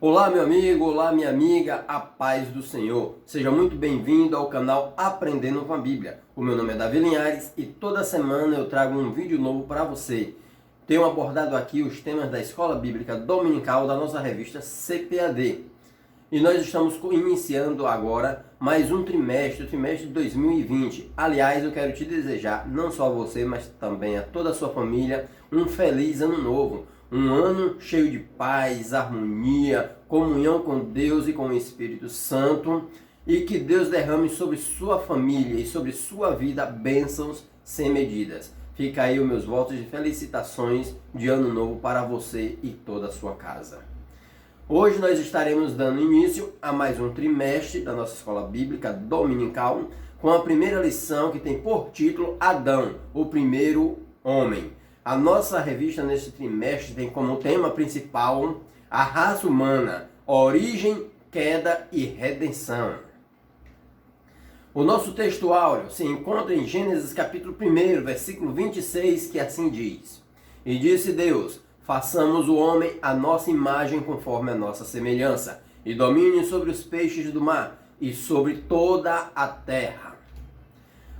Olá, meu amigo, olá, minha amiga, a paz do Senhor. Seja muito bem-vindo ao canal Aprendendo com a Bíblia. O meu nome é Davi Linhares e toda semana eu trago um vídeo novo para você. Tenho abordado aqui os temas da Escola Bíblica Dominical da nossa revista CPAD. E nós estamos iniciando agora mais um trimestre, o trimestre de 2020. Aliás, eu quero te desejar, não só a você, mas também a toda a sua família, um feliz ano novo. Um ano cheio de paz, harmonia, comunhão com Deus e com o Espírito Santo. E que Deus derrame sobre sua família e sobre sua vida bênçãos sem medidas. Fica aí os meus votos de felicitações de ano novo para você e toda a sua casa. Hoje nós estaremos dando início a mais um trimestre da nossa Escola Bíblica Dominical, com a primeira lição que tem por título Adão, o primeiro homem. A nossa revista neste trimestre tem como tema principal a raça humana, origem, queda e redenção. O nosso texto áureo se encontra em Gênesis capítulo 1, versículo 26, que assim diz: E disse Deus: façamos o homem à nossa imagem conforme a nossa semelhança, e domine sobre os peixes do mar e sobre toda a terra.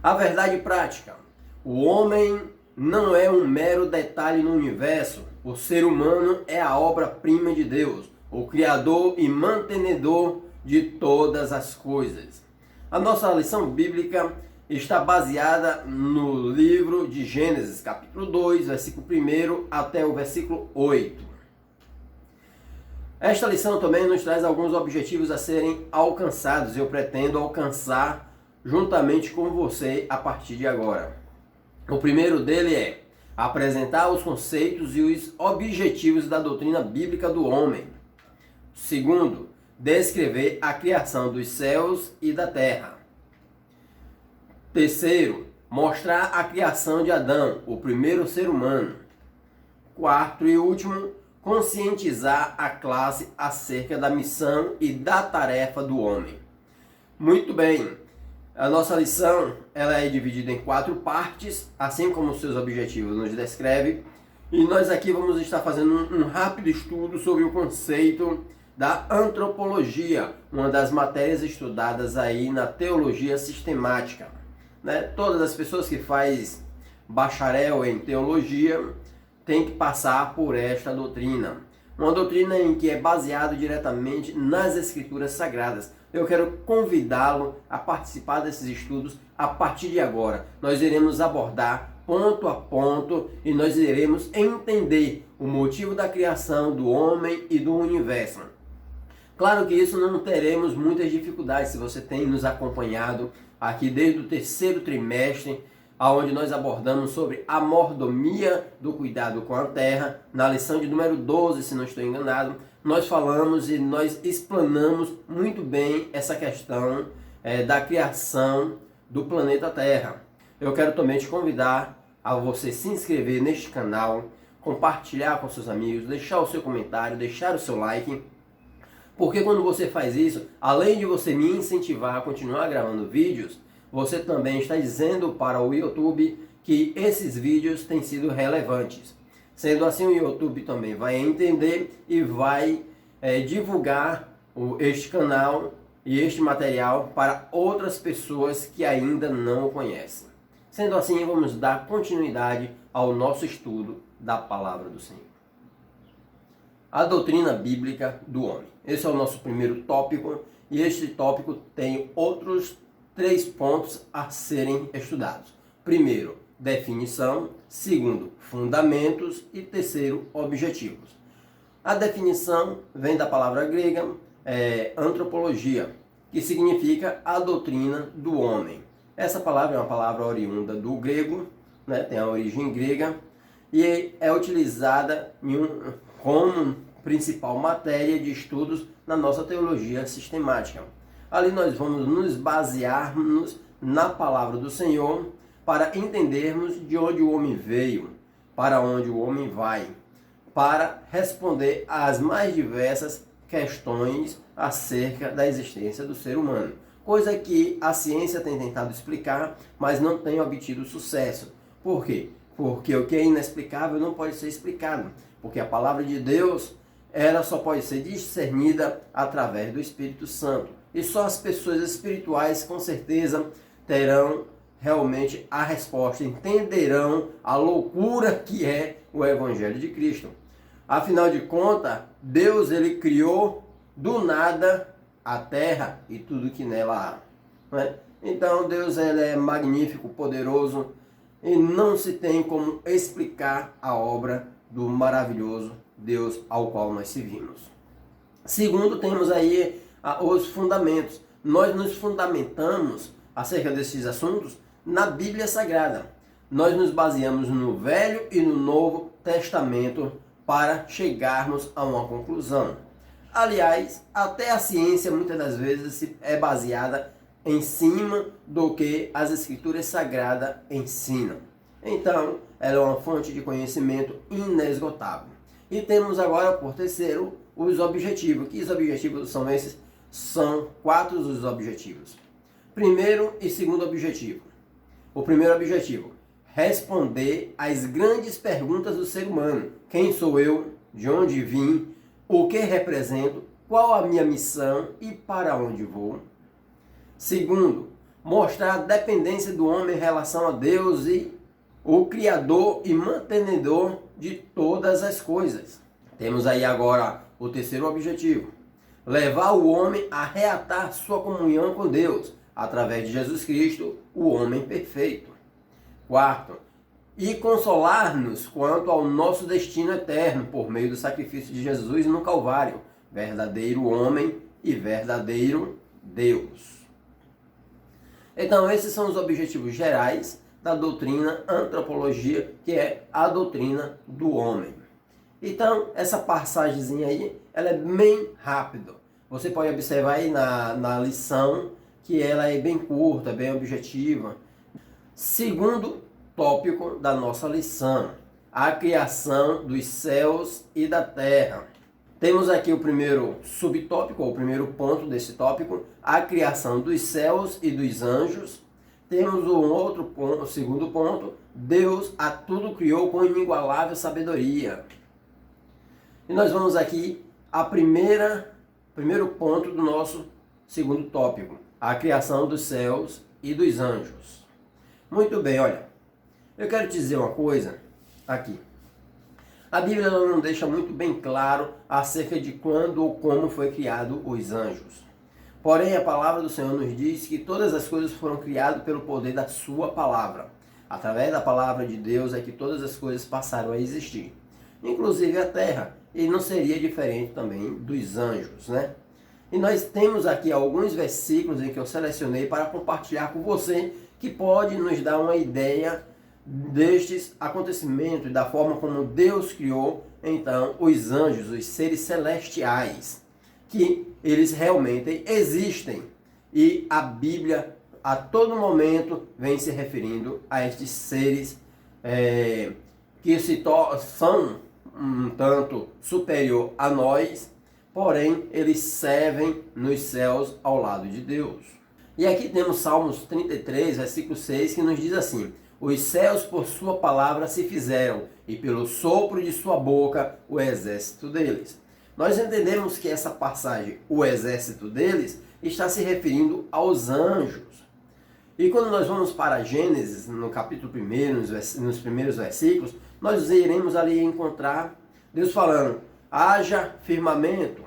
A verdade prática: o homem não é um mero detalhe no universo. O ser humano é a obra-prima de Deus, o Criador e mantenedor de todas as coisas. A nossa lição bíblica está baseada no livro de Gênesis, capítulo 2, versículo 1 até o versículo 8. Esta lição também nos traz alguns objetivos a serem alcançados e eu pretendo alcançar juntamente com você a partir de agora. O primeiro dele é apresentar os conceitos e os objetivos da doutrina bíblica do homem. Segundo, descrever a criação dos céus e da terra. Terceiro, mostrar a criação de Adão, o primeiro ser humano. Quarto e último, conscientizar a classe acerca da missão e da tarefa do homem. Muito bem, a nossa lição ela é dividida em 4 partes, assim como os seus objetivos nos descreve. E nós aqui vamos estar fazendo um rápido estudo sobre o conceito da antropologia, uma das matérias estudadas aí na teologia sistemática. Todas as pessoas que fazem bacharel em teologia têm que passar por esta doutrina. Uma doutrina em que é baseado diretamente nas escrituras sagradas. Eu quero convidá-lo a participar desses estudos a partir de agora. Nós iremos abordar ponto a ponto e nós iremos entender o motivo da criação do homem e do universo. Claro que isso não teremos muitas dificuldades se você tem nos acompanhado aqui desde o terceiro trimestre, onde nós abordamos sobre a mordomia do cuidado com a terra. Na lição de número 12, se não estou enganado, nós falamos e nós explanamos muito bem essa questão da criação do planeta Terra. Eu quero também te convidar a você se inscrever neste canal, compartilhar com seus amigos, deixar o seu comentário, deixar o seu like. Porque quando você faz isso, além de você me incentivar a continuar gravando vídeos, você também está dizendo para o YouTube que esses vídeos têm sido relevantes. Sendo assim, o YouTube também vai entender e vai divulgar este canal e este material para outras pessoas que ainda não o conhecem. Sendo assim, vamos dar continuidade ao nosso estudo da Palavra do Senhor. A doutrina bíblica do homem. Esse é o nosso primeiro tópico e este tópico tem outros 3 pontos a serem estudados. Primeiro, definição. Segundo, fundamentos. E terceiro, objetivos. A definição vem da palavra grega antropologia, que significa a doutrina do homem. Essa palavra é uma palavra oriunda do grego, tem a origem grega e é utilizada como principal matéria de estudos na nossa teologia sistemática. Ali nós vamos nos basearmos na palavra do Senhor para entendermos de onde o homem veio, para onde o homem vai, para responder às mais diversas questões acerca da existência do ser humano. Coisa que a ciência tem tentado explicar, mas não tem obtido sucesso. Por quê? Porque o que é inexplicável não pode ser explicado. Porque a palavra de Deus ela só pode ser discernida através do Espírito Santo. E só as pessoas espirituais, com certeza, terão realmente a resposta, entenderão a loucura que é o Evangelho de Cristo. Afinal de contas, Deus ele criou do nada a terra e tudo que nela há. Né? Então Deus ele é magnífico, poderoso e não se tem como explicar a obra do maravilhoso Deus ao qual nós servimos. Segundo, temos aí os fundamentos. Nós nos fundamentamos acerca desses assuntos na Bíblia Sagrada. Nós nos baseamos no Velho e no Novo Testamento para chegarmos a uma conclusão. Aliás, até a ciência muitas das vezes é baseada em cima do que as Escrituras Sagradas ensinam. Então, ela é uma fonte de conhecimento inesgotável. E temos agora, por terceiro, os objetivos. Que os objetivos são esses? São 4 os objetivos. Primeiro e segundo objetivo. O primeiro objetivo, responder às grandes perguntas do ser humano. Quem sou eu? De onde vim? O que represento? Qual a minha missão e para onde vou? Segundo, mostrar a dependência do homem em relação a Deus e o Criador e mantenedor de todas as coisas. Temos aí agora o terceiro objetivo, levar o homem a reatar sua comunhão com Deus, através de Jesus Cristo, o homem perfeito. Quarto, e consolar-nos quanto ao nosso destino eterno, por meio do sacrifício de Jesus no Calvário, verdadeiro homem e verdadeiro Deus. Então, esses são os objetivos gerais da doutrina antropologia, que é a doutrina do homem. Então, essa passagemzinha aí, ela é bem rápida. Você pode observar aí na lição que ela é bem curta, bem objetiva. Segundo tópico da nossa lição, a criação dos céus e da terra. Temos aqui o primeiro subtópico, ou o primeiro ponto desse tópico, a criação dos céus e dos anjos. Temos um outro ponto, o segundo ponto, Deus a tudo criou com inigualável sabedoria. E nós vamos aqui a primeiro ponto do nosso segundo tópico, a criação dos céus e dos anjos. Muito bem, olha, eu quero te dizer uma coisa aqui. A Bíblia não deixa muito bem claro acerca de quando ou como foi criado os anjos. Porém, a palavra do Senhor nos diz que todas as coisas foram criadas pelo poder da sua palavra. Através da palavra de Deus é que todas as coisas passaram a existir. Inclusive a terra. E não seria diferente também dos anjos, né? E nós temos aqui alguns versículos em que eu selecionei para compartilhar com você, que pode nos dar uma ideia destes acontecimentos, da forma como Deus criou, então, os anjos, os seres celestiais, que eles realmente existem. E a Bíblia, a todo momento, vem se referindo a estes seres que são um tanto superior a nós, porém, eles servem nos céus ao lado de Deus. E aqui temos Salmos 33, versículo 6, que nos diz assim: os céus por sua palavra se fizeram, e pelo sopro de sua boca o exército deles. Nós entendemos que essa passagem, o exército deles, está se referindo aos anjos. E quando nós vamos para Gênesis, no capítulo 1, nos primeiros versículos, nós iremos ali encontrar Deus falando: haja firmamento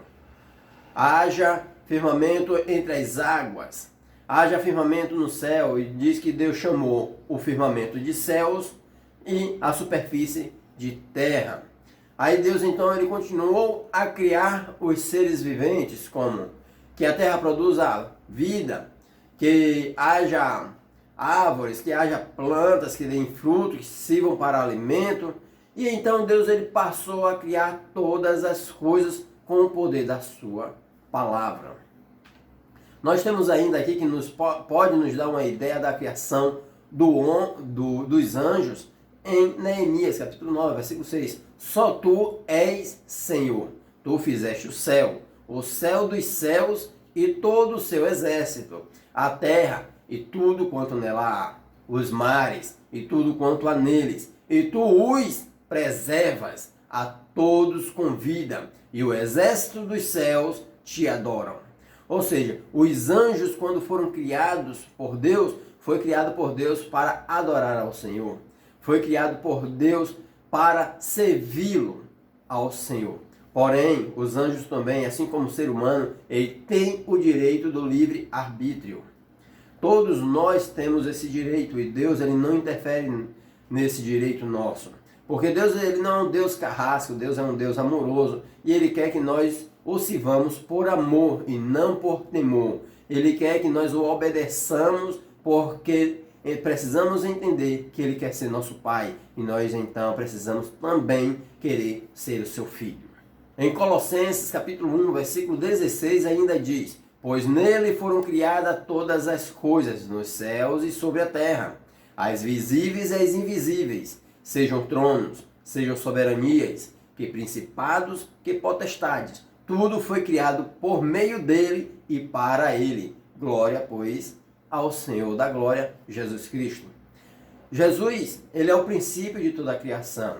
entre as águas, haja firmamento no céu. E diz que Deus chamou o firmamento de céus e a superfície de terra. Aí Deus então ele continuou a criar os seres viventes, como que a terra produza vida, que haja árvores, que haja plantas que deem fruto, que sirvam para alimento. E então Deus ele passou a criar todas as coisas com o poder da sua palavra. Nós temos ainda aqui que pode nos dar uma ideia da criação dos anjos em Neemias, capítulo 9, versículo 6. Só tu és Senhor, tu fizeste o céu dos céus e todo o seu exército, a terra e tudo quanto nela há, os mares e tudo quanto há neles, e tu os preservas, a todos convida, e o exército dos céus te adoram. Ou seja, os anjos, quando foram criados por Deus, foi criado por Deus para adorar ao Senhor. Foi criado por Deus para servi-lo ao Senhor. Porém, os anjos também, assim como o ser humano, ele tem o direito do livre arbítrio. Todos nós temos esse direito e Deus ele não interfere nesse direito nosso. Porque Deus ele não é um Deus carrasco, Deus é um Deus amoroso e Ele quer que nós o sirvamos por amor e não por temor. Ele quer que nós o obedeçamos porque precisamos entender que Ele quer ser nosso Pai e nós então precisamos também querer ser o seu Filho. Em Colossenses capítulo 1, versículo 16 ainda diz: pois nele foram criadas todas as coisas, nos céus e sobre a terra, as visíveis e as invisíveis, sejam tronos, sejam soberanias, que principados, que potestades. Tudo foi criado por meio dele e para ele. Glória, pois, ao Senhor da glória, Jesus Cristo. Jesus, ele é o princípio de toda a criação.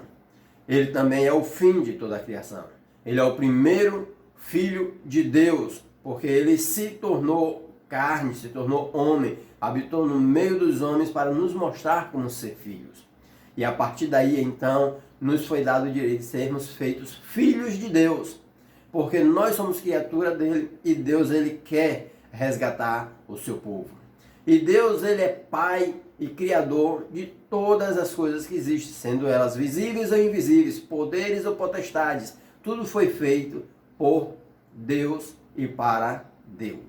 Ele também é o fim de toda a criação. Ele é o primeiro filho de Deus, porque ele se tornou carne, se tornou homem, habitou no meio dos homens para nos mostrar como ser filhos. E a partir daí, então, nos foi dado o direito de sermos feitos filhos de Deus, porque nós somos criatura dele e Deus ele quer resgatar o seu povo. E Deus ele é Pai e Criador de todas as coisas que existem, sendo elas visíveis ou invisíveis, poderes ou potestades. Tudo foi feito por Deus e para Deus.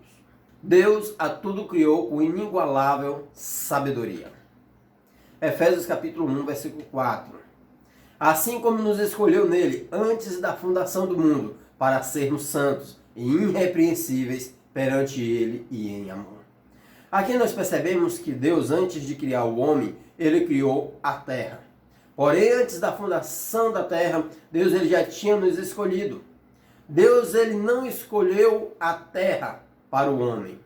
Deus a tudo criou com inigualável sabedoria. Efésios capítulo 1, versículo 4. Assim como nos escolheu nele antes da fundação do mundo, para sermos santos e irrepreensíveis perante ele e em amor. Aqui nós percebemos que Deus, antes de criar o homem, ele criou a terra. Porém, antes da fundação da terra, Deus ele já tinha nos escolhido. Deus ele não escolheu a terra para o homem,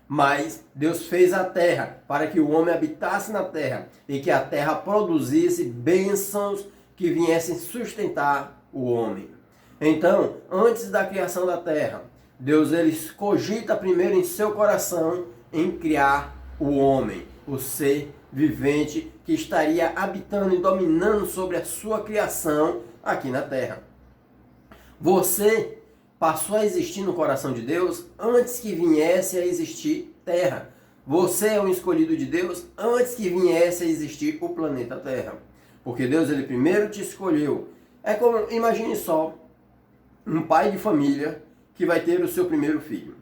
mas Deus fez a terra para que o homem habitasse na terra e que a terra produzisse bênçãos que viessem sustentar o homem. Então, antes da criação da terra, Deus ele cogita primeiro em seu coração em criar o homem, o ser vivente que estaria habitando e dominando sobre a sua criação aqui na terra. Você passou a existir no coração de Deus antes que viesse a existir terra. Você é um escolhido de Deus antes que viesse a existir o planeta Terra. Porque Deus ele primeiro te escolheu. É como, imagine só, um pai de família que vai ter o seu primeiro filho.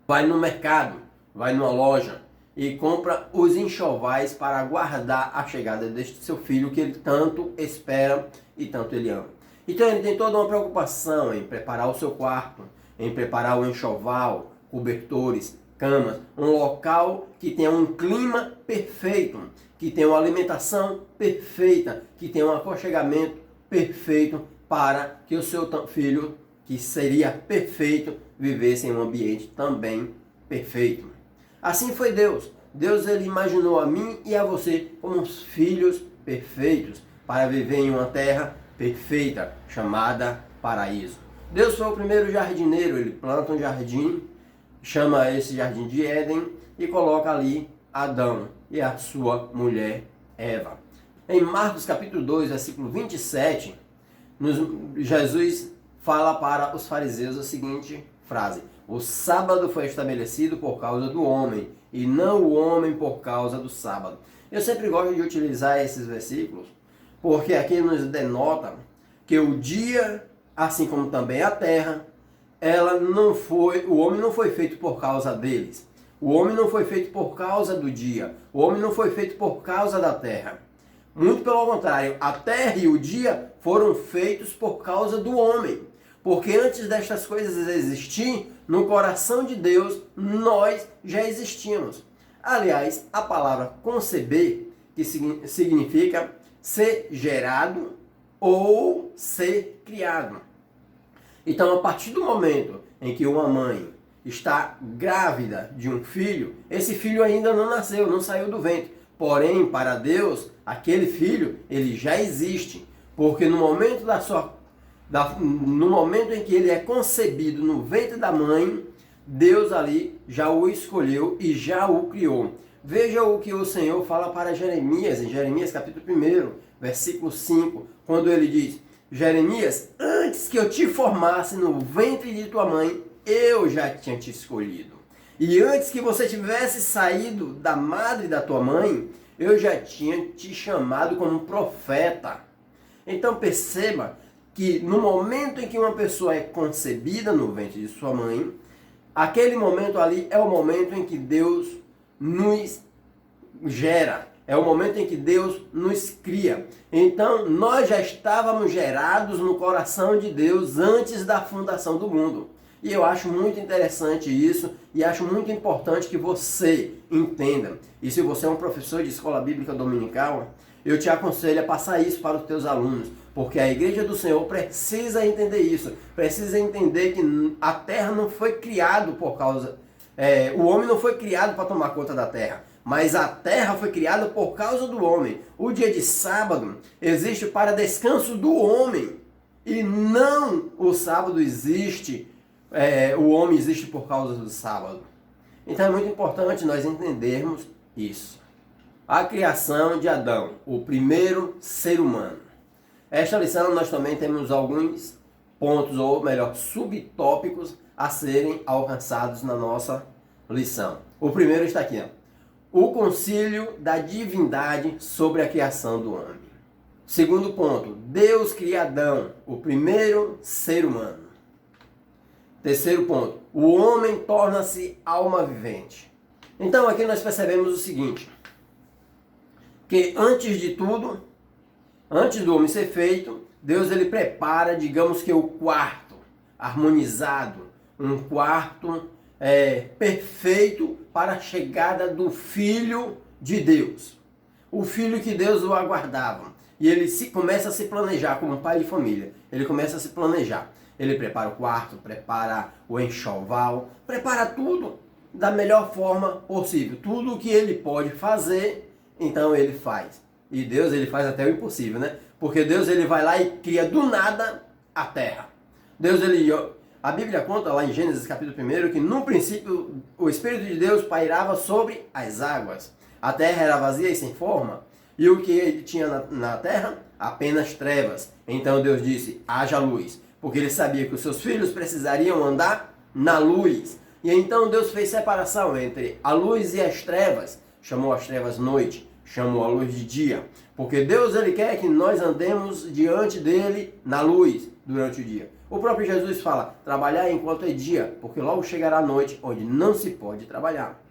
Vai no mercado, vai numa loja e compra os enxovais para aguardar a chegada deste seu filho que ele tanto espera e tanto ele ama. Então ele tem toda uma preocupação em preparar o seu quarto, em preparar o enxoval, cobertores, camas, um local que tenha um clima perfeito, que tenha uma alimentação perfeita, que tenha um aconchegamento perfeito para que o seu filho, que seria perfeito, vivesse em um ambiente também perfeito. Assim foi Deus. Deus ele imaginou a mim e a você como os filhos perfeitos para viver em uma terra perfeita, chamada paraíso. Deus foi o primeiro jardineiro, ele planta um jardim, chama esse jardim de Éden e coloca ali Adão e a sua mulher Eva. Em Marcos capítulo 2, versículo 27, Jesus fala para os fariseus a seguinte frase: o sábado foi estabelecido por causa do homem, e não o homem por causa do sábado. Eu sempre gosto de utilizar esses versículos, porque aqui nos denota que o dia, assim como também a terra, o homem não foi feito por causa deles. O homem não foi feito por causa do dia. O homem não foi feito por causa da terra. Muito pelo contrário, a terra e o dia foram feitos por causa do homem. Porque antes destas coisas existir, no coração de Deus, nós já existíamos. Aliás, a palavra conceber, que significa ser gerado ou ser criado. Então, a partir do momento em que uma mãe está grávida de um filho, esse filho ainda não nasceu, não saiu do ventre. Porém, para Deus, aquele filho, ele já existe. Porque no momento da sua no momento em que ele é concebido no ventre da mãe, Deus ali já o escolheu e já o criou. Veja o que o Senhor fala para Jeremias, em Jeremias capítulo 1, versículo 5, quando ele diz: Jeremias, antes que eu te formasse no ventre de tua mãe, eu já tinha te escolhido. E antes que você tivesse saído da madre da tua mãe, eu já tinha te chamado como profeta. Então perceba que no momento em que uma pessoa é concebida no ventre de sua mãe, aquele momento ali é o momento em que Deus nos gera. É o momento em que Deus nos cria. Então, nós já estávamos gerados no coração de Deus antes da fundação do mundo. E eu acho muito interessante isso e acho muito importante que você entenda. E se você é um professor de escola bíblica dominical, eu te aconselho a passar isso para os teus alunos. Porque a igreja do Senhor precisa entender isso. Precisa entender que a terra não foi criada por causa... o homem não foi criado para tomar conta da terra. Mas a terra foi criada por causa do homem. O dia de sábado existe para descanso do homem. E não o sábado existe, o homem existe por causa do sábado. Então é muito importante nós entendermos isso. A criação de Adão, o primeiro ser humano. Esta lição nós também temos alguns pontos, ou melhor, subtópicos a serem alcançados na nossa lição. O primeiro está aqui, o concílio da divindade sobre a criação do homem. Segundo ponto, Deus cria Adão, o primeiro ser humano. Terceiro ponto, o homem torna-se alma vivente. Então aqui nós percebemos o seguinte, que antes de tudo, antes do homem ser feito, Deus ele prepara, digamos que o quarto harmonizado, um quarto perfeito para a chegada do Filho de Deus. O Filho que Deus o aguardava. E ele começa a se planejar como pai de família. Ele começa a se planejar. Ele prepara o quarto, prepara o enxoval, prepara tudo da melhor forma possível. Tudo o que ele pode fazer, então ele faz. E Deus ele faz até o impossível, né? Porque Deus ele vai lá e cria do nada a terra. A Bíblia conta lá em Gênesis capítulo 1 que no princípio o Espírito de Deus pairava sobre as águas. A terra era vazia e sem forma. E o que ele tinha na terra? Apenas trevas. Então Deus disse, haja luz. Porque ele sabia que os seus filhos precisariam andar na luz. E então Deus fez separação entre a luz e as trevas. Chamou as trevas noite, chamou a luz de dia. Porque Deus ele quer que nós andemos diante dele na luz durante o dia. O próprio Jesus fala, trabalhar enquanto é dia, porque logo chegará a noite onde não se pode trabalhar.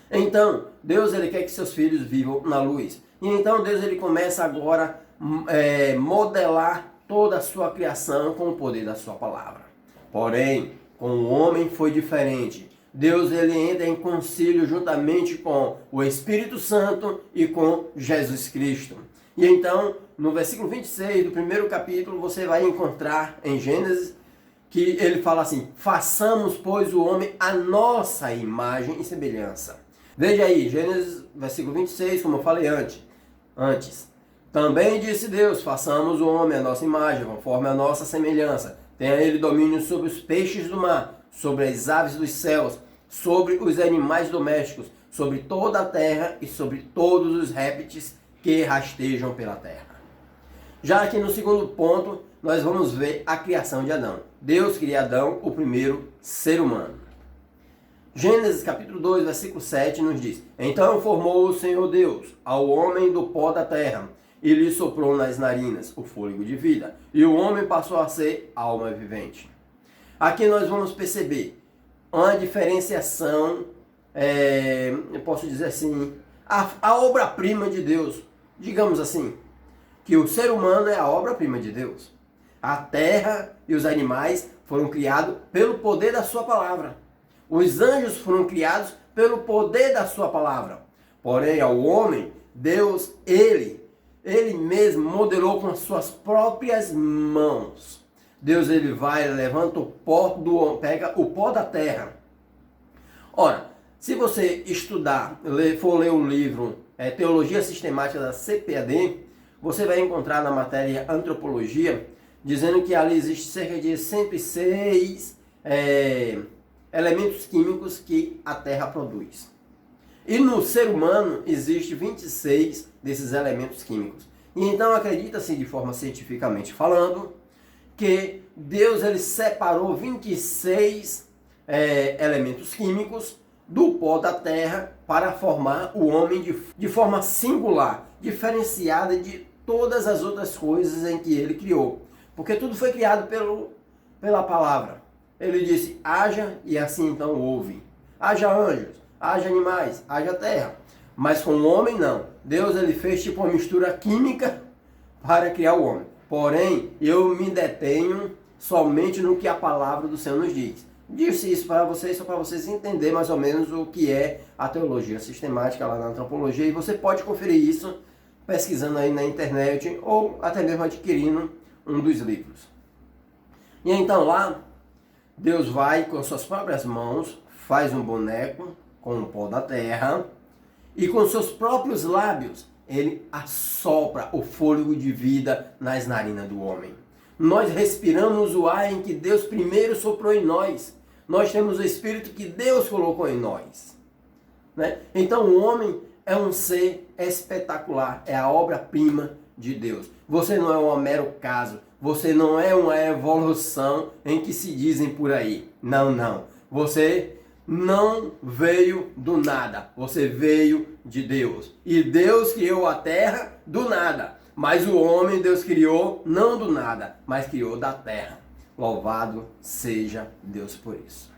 Então, Deus ele quer que seus filhos vivam na luz. E então Deus ele começa agora a modelar toda a sua criação com o poder da sua palavra. Porém, com o homem foi diferente. Deus ele entra em concílio juntamente com o Espírito Santo e com Jesus Cristo. E então, no versículo 26 do primeiro capítulo, você vai encontrar em Gênesis que ele fala assim, façamos, pois, o homem a nossa imagem e semelhança. Veja aí, Gênesis, versículo 26, como eu falei antes. Também disse Deus, façamos o homem a nossa imagem, conforme a nossa semelhança. Tenha ele domínio sobre os peixes do mar, sobre as aves dos céus, sobre os animais domésticos, sobre toda a terra e sobre todos os répteis que rastejam pela terra. Já aqui no segundo ponto, nós vamos ver a criação de Adão. Deus cria Adão, o primeiro ser humano. Gênesis capítulo 2, versículo 7 nos diz, então formou o Senhor Deus ao homem do pó da terra, e lhe soprou nas narinas o fôlego de vida, e o homem passou a ser alma vivente. Aqui nós vamos perceber uma diferenciação, eu posso dizer assim, a obra-prima de Deus, digamos assim, que o ser humano é a obra-prima de Deus. A terra e os animais foram criados pelo poder da sua palavra. Os anjos foram criados pelo poder da sua palavra. Porém, ao homem, Deus, ele mesmo modelou com as suas próprias mãos. Deus, ele vai, levanta o pó pega o pó da terra. Ora, se você estudar, for ler o livro Teologia Sistemática da CPAD, você vai encontrar na matéria Antropologia dizendo que ali existe cerca de 106 elementos químicos que a Terra produz. E no ser humano existe 26 desses elementos químicos. E então acredita-se, de forma cientificamente falando, que Deus ele separou 26 elementos químicos do pó da terra para formar o homem de forma singular, diferenciada de todas as outras coisas em que ele criou. Porque tudo foi criado pela palavra. Ele disse, haja, e assim então houve. Haja anjos, haja animais, haja terra. Mas com o homem não. Deus ele fez tipo uma mistura química para criar o homem. Porém, eu me detenho somente no que a palavra do Senhor nos diz. Disse isso para vocês, só para vocês entenderem mais ou menos o que é a teologia sistemática lá na antropologia. E você pode conferir isso pesquisando aí na internet ou até mesmo adquirindo um dos livros. E então lá, Deus vai com suas próprias mãos, faz um boneco com o pó da terra e com seus próprios lábios ele assopra o fôlego de vida nas narinas do homem. Nós respiramos o ar em que Deus primeiro soprou em nós. Nós temos o Espírito que Deus colocou em nós. Né? Então o homem é um ser espetacular, é a obra-prima de Deus. Você não é um mero caso, você não é uma evolução em que se dizem por aí. Não, não. Você não veio do nada, você veio de Deus. E Deus criou a terra do nada. Mas o homem Deus criou não do nada, mas criou da terra. Louvado seja Deus por isso.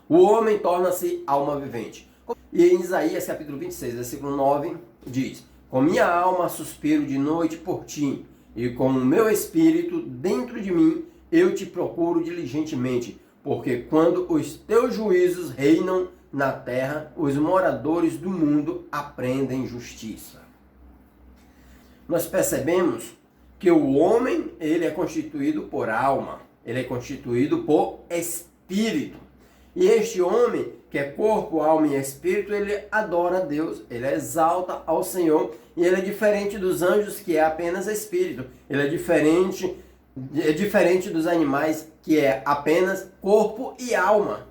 O homem torna-se alma vivente. E em Isaías capítulo 26, versículo 9, diz: com minha alma suspiro de noite por ti, e com o meu espírito dentro de mim, eu te procuro diligentemente, porque quando os teus juízos reinam na terra, os moradores do mundo aprendem justiça. Nós percebemos que o homem, ele é constituído por alma, ele é constituído por espírito. E este homem, que é corpo, alma e espírito, ele adora a Deus, ele exalta ao Senhor, e ele é diferente dos anjos, que é apenas espírito. Ele é diferente dos animais, que é apenas corpo e alma.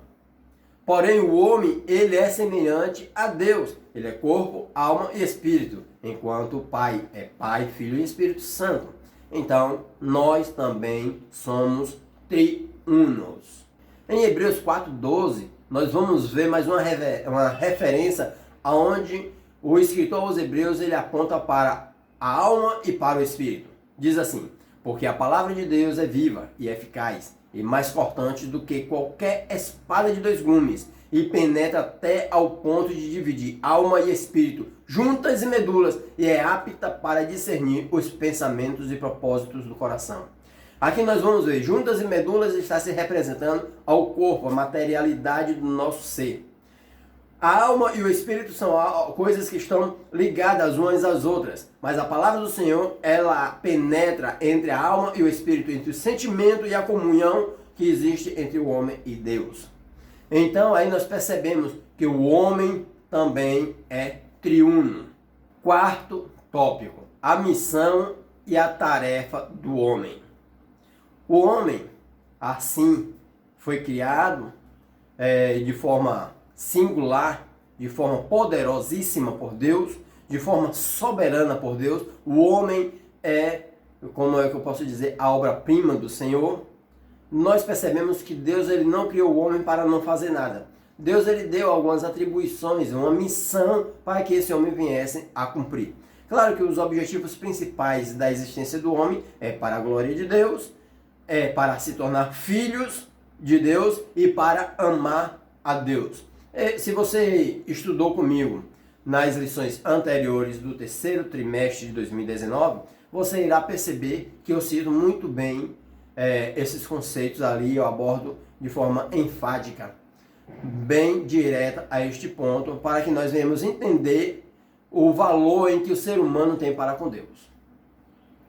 Porém, o homem, ele é semelhante a Deus. Ele é corpo, alma e espírito. Enquanto o Pai é Pai, Filho e Espírito Santo. Então, nós também somos triunos. Em Hebreus 4:12, nós vamos ver mais uma referência aonde o escritor aos Hebreus ele aponta para a alma e para o espírito. Diz assim: porque a palavra de Deus é viva e eficaz, e mais cortante do que qualquer espada de dois gumes, e penetra até ao ponto de dividir alma e espírito, juntas e medulas, e é apta para discernir os pensamentos e propósitos do coração. Aqui nós vamos ver, juntas e medulas está se representando ao corpo, a materialidade do nosso ser. A alma e o espírito são coisas que estão ligadas umas às outras, mas a palavra do Senhor, ela penetra entre a alma e o espírito, entre o sentimento e a comunhão que existe entre o homem e Deus. Então aí nós percebemos que o homem também é triuno. Quarto tópico, a missão e a tarefa do homem. O homem, assim, foi criado de forma singular, de forma poderosíssima por Deus, de forma soberana por Deus. O homem é, como é que eu posso dizer, a obra-prima do Senhor. Nós percebemos que Deus ele não criou o homem para não fazer nada. Deus ele deu algumas atribuições, uma missão para que esse homem viesse a cumprir. Claro que os objetivos principais da existência do homem é para a glória de Deus, é para se tornar filhos de Deus e para amar a Deus. Se você estudou comigo nas lições anteriores do terceiro trimestre de 2019, você irá perceber que eu cito muito bem esses conceitos ali, eu abordo de forma enfática, bem direta a este ponto, para que nós venhamos entender o valor em que o ser humano tem para com Deus.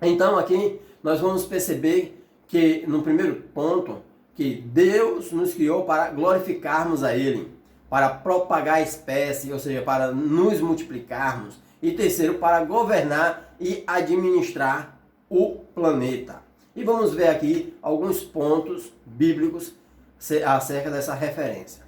Então aqui nós vamos perceber que no primeiro ponto, que Deus nos criou para glorificarmos a Ele, para propagar a espécie, ou seja, para nos multiplicarmos. E terceiro, para governar e administrar o planeta. E vamos ver aqui alguns pontos bíblicos acerca dessa referência.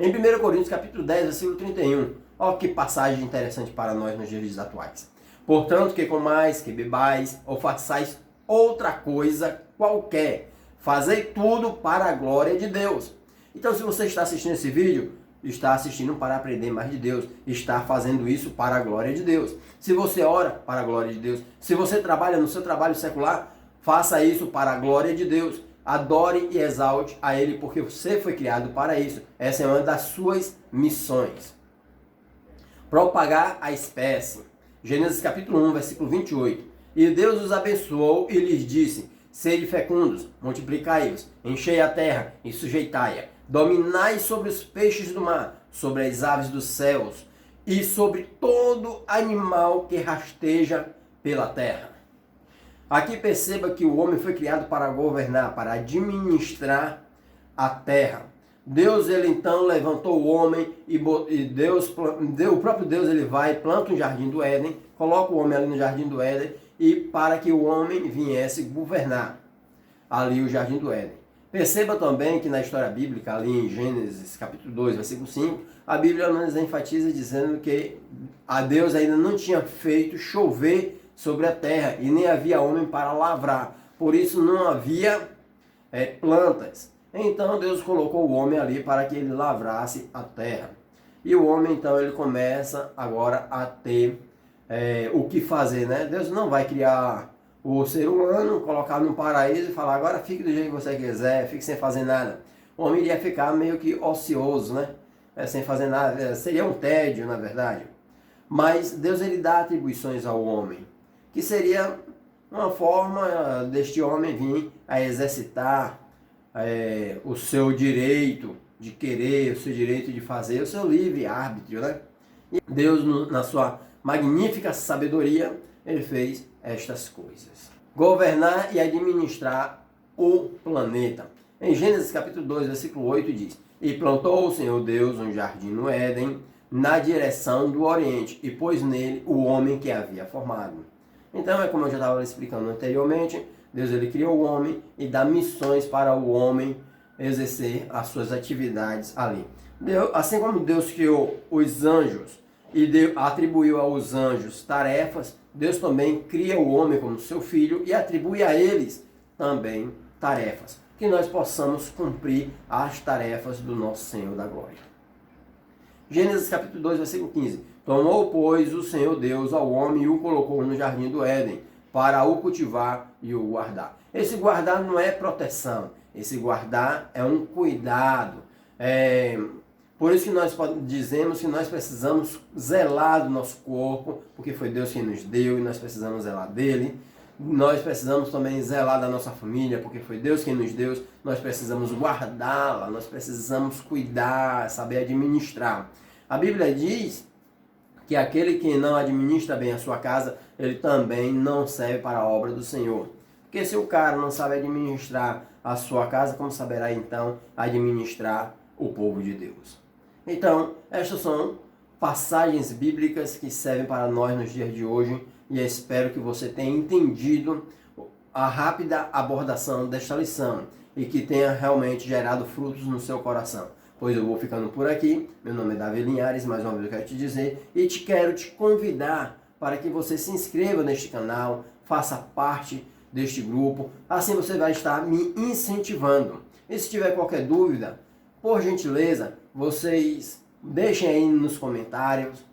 Em 1 Coríntios capítulo 10, versículo 31, olha que passagem interessante para nós nos dias atuais. Portanto, que comais, que bebais, ou façais outra coisa qualquer, fazei tudo para a glória de Deus. Então, se você está assistindo esse vídeo, está assistindo para aprender mais de Deus, está fazendo isso para a glória de Deus. Se você ora, para a glória de Deus. Se você trabalha no seu trabalho secular, faça isso para a glória de Deus. Adore e exalte a Ele, porque você foi criado para isso. Essa é uma das suas missões. Propagar a espécie. Gênesis capítulo 1, versículo 28. E Deus os abençoou e lhes disse: sede fecundos, multiplicai-vos, enchei a terra e sujeitai-a. Dominai sobre os peixes do mar, sobre as aves dos céus e sobre todo animal que rasteja pela terra. Aqui perceba que o homem foi criado para governar, para administrar a terra. Deus, ele então levantou o homem e o próprio Deus, ele vai, planta um jardim do Éden, coloca o homem ali no jardim do Éden e para que o homem viesse governar ali o jardim do Éden. Perceba também que na história bíblica, ali em Gênesis capítulo 2, versículo 5, a Bíblia nos enfatiza dizendo que a Deus ainda não tinha feito chover sobre a terra e nem havia homem para lavrar. Por isso não havia plantas. Então Deus colocou o homem ali para que ele lavrasse a terra. E o homem então ele começa agora a ter o que fazer, né? Deus não vai criar o ser humano, colocar no paraíso e falar agora fique do jeito que você quiser, fique sem fazer nada. O homem iria ficar meio que ocioso, né? Sem fazer nada, seria um tédio na verdade. Mas Deus ele dá atribuições ao homem, que seria uma forma deste homem vir a exercitar o seu direito de querer, o seu direito de fazer, o seu livre-arbítrio, né? E Deus, na sua magnífica sabedoria, ele fez estas coisas. Governar e administrar o planeta. Em Gênesis capítulo 2, versículo 8 diz: e plantou o Senhor Deus um jardim no Éden, na direção do Oriente, e pôs nele o homem que havia formado. Então, é como eu já estava explicando anteriormente, Deus ele criou o homem e dá missões para o homem exercer as suas atividades ali. Assim como Deus criou os anjos e atribuiu aos anjos tarefas, Deus também cria o homem como seu filho e atribui a eles também tarefas. Que nós possamos cumprir as tarefas do nosso Senhor da Glória. Gênesis capítulo 2, versículo 15. Tomou, pois, o Senhor Deus ao homem e o colocou no jardim do Éden, para o cultivar e o guardar. Esse guardar não é proteção, esse guardar é um cuidado. Por isso que nós dizemos que nós precisamos zelar do nosso corpo, porque foi Deus quem nos deu e nós precisamos zelar dele. Nós precisamos também zelar da nossa família, porque foi Deus quem nos deu. Nós precisamos guardá-la, nós precisamos cuidar, saber administrar. A Bíblia diz que aquele que não administra bem a sua casa, ele também não serve para a obra do Senhor. Porque se o cara não sabe administrar a sua casa, como saberá então administrar o povo de Deus? Então, estas são passagens bíblicas que servem para nós nos dias de hoje e eu espero que você tenha entendido a rápida abordação desta lição e que tenha realmente gerado frutos no seu coração. Pois eu vou ficando por aqui. Meu nome é Davi Linhares, mais uma vez eu quero te dizer e quero te convidar para que você se inscreva neste canal, faça parte deste grupo, assim você vai estar me incentivando. E se tiver qualquer dúvida, por gentileza, vocês deixem aí nos comentários,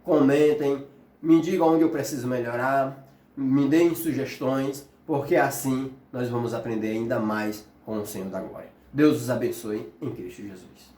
comentem, me digam onde eu preciso melhorar, me deem sugestões, porque assim nós vamos aprender ainda mais com o Senhor da Glória. Deus os abençoe em Cristo Jesus.